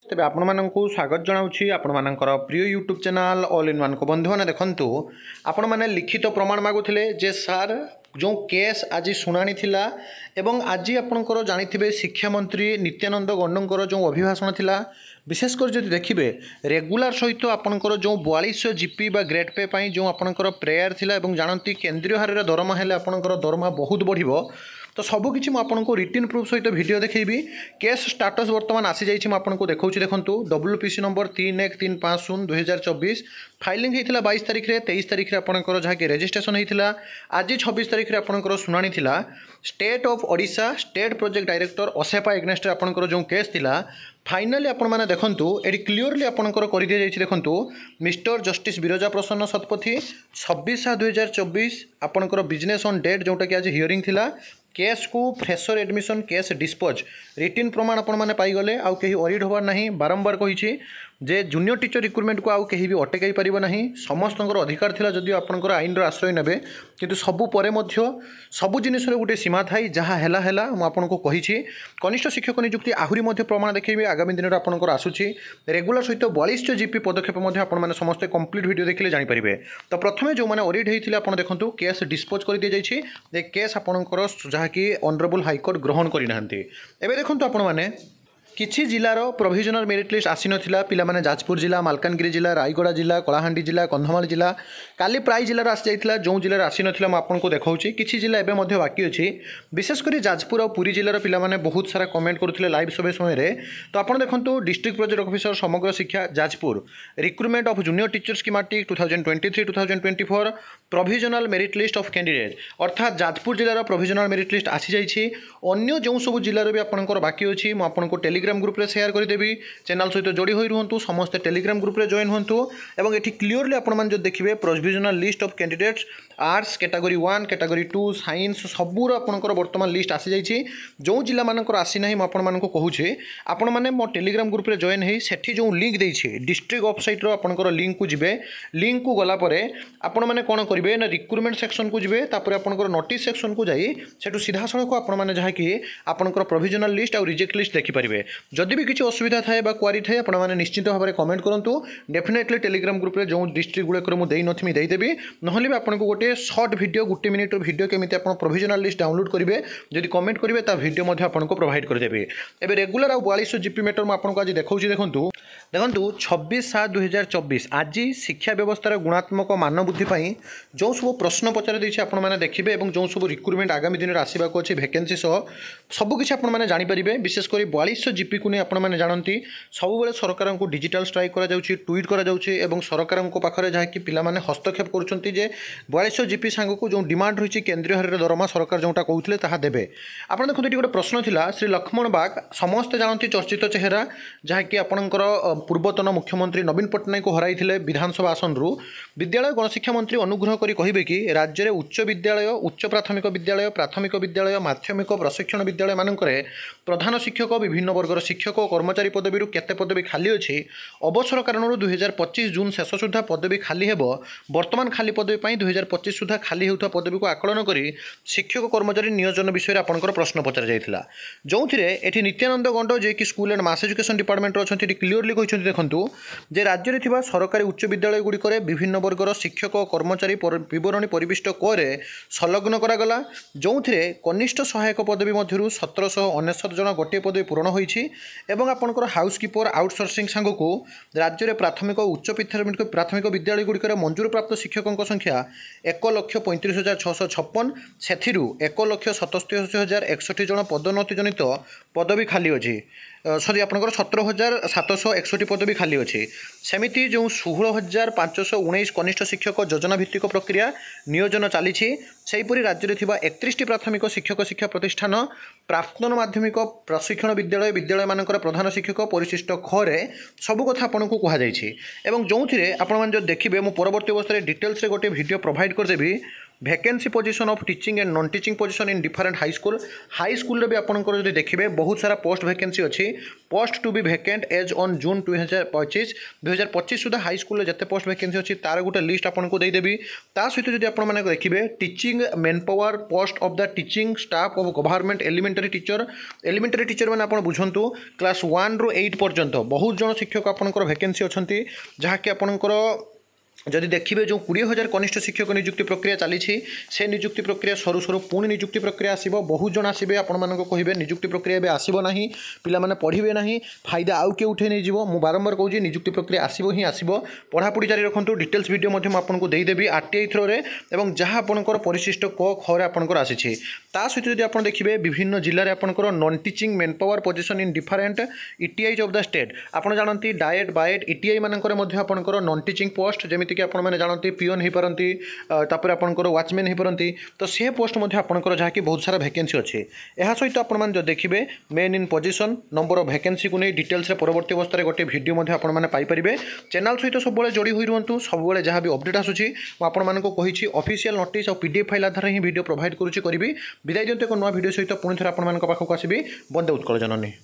तेज आपण को स्वागत जनाऊँगी आपर प्रिय YouTube channel all in one को बंधु मैंने देखूँ आपण मैंने लिखित प्रमाण मागुले जे सार जो केस आज शुणाणी थिला एवं आज आपंकर जानी शिक्षा मंत्री नित्यानंद गंडर जो अभिभाषण थिला विशेषकर जब देखिए रेगुलर सहित आपंकर जो 4200 जीपी बा ग्रेड पे पाई जो आपंकर प्रेयर थिला एवं जानती केंद्रीय हारे दरमा हेले आपंकर दरमा बहुत बढ़िबो तो सबकि मुझे रिटन प्रूफ सहित वीडियो देखी केस स्टाटस बर्तमान आसी जाइए आपको देखा देखूँ WPC नंबर 3135/2024 फाइलिंग होता 22 तारिख में 23 तारिख में आपंकर जहाँकि रेजिस्ट्रेशन होता आज 26 तारिख में आपंकर शुणाणी थिला state of Odisha state project director असेपा एग्नेस्ट आपंकर जो केस थिला फाइनाली आपण मैंने देखूँ ये क्लीयरली आपंकर कर दी जाइए देखूँ मिस्टर जस्टिस बिरजा प्रसन्न शतपथी 26/2024 आपंकर बिजनेस ऑन डेट जोटा कि आज हियरिंग थिला केस को fresher admission case dispose written प्रमाण आपण मैंने पाईगले आउ कहीं ऑडिट होबार नहीं बारंबार कही जे जूनियर टीचर रिक्रुटमेंट को आउ कहीं भी अटकई पार नहीं समस्त अधिकार थिला जदियो आपंकर आईन आश्रय नेबे किंतु सबु परे मध्य सबु जिनिस गोटे सीमा थाई जहाँ हैला हैला मु आपनको कही कनिष्ठ शिक्षक नियुक्ति आहुरी मध्य प्रमाण देखिए आगामी दिन में आपंकर आसूची रेगुलर सहित 4200 जीपी पदक्षेप आपने समस्ते कंप्लीट वीडियो देखिले जानीपारे तो प्रथम जो मैंने ऑडिट होता है देखो केस डिस्पोज कर दी जाइए केस आपंकर जहाँकि ऑनरेबल हाईकोर्ट ग्रहण करना एवं देखो आपण मैंने किछि जिलार प्रोविजनल मेरिट लिस्ट आसी नथिला पिला माने जाजपुर जिला मालकानगिरी जिला रायगड़ा जिला कलाहांडी जिला कंधमाल जिला काली प्राय जिलार आसी जाइथिला जो जिलार आसी नथिला म आपनको देखाउछि किछि जिला एबे मध्ये बाकी अछि विशेषकर जाजपुर और पुरी जिलार पिला माने बहुत सारा कमेंट करुथिले लाइव सर्वे समय रे तो आपण देखंतु डिस्ट्रिक्ट प्रोजेक्ट ऑफिसर समग्र शिक्षा Jajpur recruitment of junior teacher schematic 2023-2024 provisional merit list of candidate अर्थात जाजपुर जिलार प्रोविजनल मेरिट लिस्ट आसी जाइछि अन्य जो सब जिलार भी आपनकर बाकी अछि म आपनको टेलीग्राम ग्रुप रे शेयर करदेवी चैनल सहित जोड़ी होई रुहंतु समस्त टेलीग्राम ग्रुप रे जॉइन होंतु एवं एठी क्लियरली आपण मान जो देखिबे provisional list of candidates arts category 1 category 2 science सबूर आपनकर वर्तमान लिस्ट आसी जाइछि जो जिला मानकर आसी नाही म आपण मानको कहूछे आपण माने मो टेलीग्राम ग्रुप रे जॉइन हेई सेठी जो लिंक देइछि डिस्ट्रिक्ट वेबसाइट रो आपनकर लिंक को जिबे लिंक को गला परे आपण माने कोन करिवे ना रिक्रुटमेंट सेक्शन को जिबे तापर आपनकर नोटिस सेक्शन को जाई सेठु सीधा सड़क आपण माने जहा कि आपनकर प्रोविजनल लिस्ट और रिजेक्ट लिस्ट देखि परिबे जदि भी किसी असुविधा थाए बा क्वारी थाए आपण माने निश्चित भाव में कमेंट करंतु डेफिनेटली टेलीग्राम ग्रुप रे जो डिस्ट्रिक्ट गुड़े कर मुझे नथि देदेवी नहले भी आपको गोटे शॉर्ट वीडियो 1 मिनिट वीडियो केमिति आपण प्रोविजनल लिस्ट डाउनलोड करेंगे जदि कमेंट करेंगे ता वीडियो मध्ये आपको प्रोवाइड करदेवी एबे रेगुलर आ 4200 जीपी मीटर मैं आपको आज देखाऊँ देखूँ 26/7/2024 आज शिक्षा व्यवस्थार गुणात्मक मान वृद्धि जो सब प्रश्न पचार देछि आपण माने देखिबे एवं जो सब रिक्रुटमेंट आगामी दिन आसवाक अच्छी वैकेंसी सह सबकि आपण माने जानिपारे विशेषकर 4200 जीपी को नहीं आपण माने जानती सब बेले सरकार को डिजिटल स्ट्राइक करा जाउछि ट्वीट करा जाउछि एवं सरकार को पाखरे जहाँ कि पिला माने हस्तक्षेप करुछंती जे 4200 जीपी सांग को जो डिमांड रही केंद्रीय हारे दरमा सरकार जोटा कहते ताहा देबे आपण देखो ये गोटे प्रश्न थिला श्री लक्ष्मण बाग समस्त जानती चर्चित चेहरा जहाँकि आपणकर पूर्वतन मुख्यमंत्री नवीन पट्टनायक को हराई विधानसभा आसन रु विद्यालय गणशिक्षा मंत्री अनुग्रह करी कहिबे कि राज्य में उच्च विद्यालय उच्च प्राथमिक विद्यालय माध्यमिक प्रशिक्षण विद्यालय मानकरे प्रधान शिक्षक विभिन्न वर्गर शिक्षक और कर्मचारी पदवी केते पदवी खाली अच्छी अवसर कारण 2025 जून शेष सुधा पदवी खाली हेब वर्तमान खाली पदवी 2025 सुधा खाली होता पदवी को आकलन करी शिक्षक कर्मचारी नियोजन विषय आपंकर प्रश्न पचर जाइथिला जो एठी नित्यानंद गंड जे कि school and mass education department अच्छा क्लीयरली कहते देखूँ जे राज्य में सरकारी उच्च विद्यालय गुड़िक विभिन्न वर्गर शिक्षक और कर्मचारी बरणी परिविष्ट करे संलग्न करागला जो कनिष्ठ सहायक पदवी मध्य 1799 जन गोटे पदवी पूरण होती एवं आपंकर हाउसकीपर आउटसोर्सिंग सांग को राज्य में प्राथमिक और उच्च प्राथमिक विद्यालय गुड़िकर मंजूर प्राप्त शिक्षकों संख्या 1,35,656 से 1,77,061 जन पदोन्नति जनित पदवी खाली अच्छी सॉरी आपंकर 17,761 पदवी खाली अच्छी सेमिति जो 16,519 कनिष्ठ शिक्षक योजना भित्तिक प्रक्रिया नियोजन चली सेहीपरि राज्य में 31 प्राथमिक शिक्षक शिक्षा प्रतिष्ठान प्राक्तन माध्यमिक प्रशिक्षण विद्यालय विद्यालय मानकर प्रधान शिक्षक परिशिष्ट खरे सबू कथा आपन को कहुई जो आपने जो देखिए मुझे परवर्त अवस्था डिटेल्स रे गोटे वीडियो प्रोवाइड करदेवी vacancy position of teaching and non teaching position in different high school भी आपंकर जो देखिए बहुत सारा पोस्ट वैकेंसी अच्छी post to be vacant as on June 2025 सुधा हाई स्कूल जिते पोस्ट वैकेंसी अच्छी तार गोटे लिस्ट आपको देदेवी ता सहित जब आप देखिए teaching man power post of the teaching staff of government elementary teacher मैंने आप बुझंतु क्लास 1 ରୁ 8 पर्यंत बहुत जन शिक्षक आपंकर वैकेंसी अच्छा जहाँकि आपंकर जदि देखिए जो 20,000 कनिष्ठ शिक्षक नियुक्ति प्रक्रिया चली से नियुक्ति प्रक्रिया सरू सरू पुणी नियुक्ति प्रक्रिया आसो बहुत जन आसवे आपण कहे नियुक्ति प्रक्रिया भी आसो ना पिला पढ़े ना फायदा आउ किए उठे नहीं मुझे बारंबार कहूँ नियुक्ति प्रक्रिया आसो ही आसो पढ़ापढ़ी जारी रखु डिटेल्स वीडियो आपको देदेवी आरटीआई थ्रोरे और जहाँ आपंकर परिशिष्ट क खरे आपंकर आसी ता सहित जब आप देखिए विभिन्न जिले में आपंकर non teaching man power position in different ETIs of the state आपड़ जानती डाएट बाएट ईटीआई मानकर आपंकर नॉन टीचिंग पोस्ट जमीक आपण मैंने जानते पिओन हो पारती तापर आपंकर वाचमैन हो पारती तो से पोस्ट आपंकर जहाँकि बहुत सारा वैकेंसी अच्छे यह सहित आपने देखिए main in position number of vacancy को नहीं डिटेल्स परवर्ती अवस्था गोटे वीडियो आपरे चैनल सहित सब जोड़ी हुई रुहतु सब जहाँ भी अपडेट आसूसी मुझे ऑफिशियल नोटिस और पीडीएफ फाइल आधार ही वीडियो प्रोवाइड करी विदाय दिंतु एक नया वीडियो सहित पुणी थे आपको आसबि। वंदे उत्कल जननी।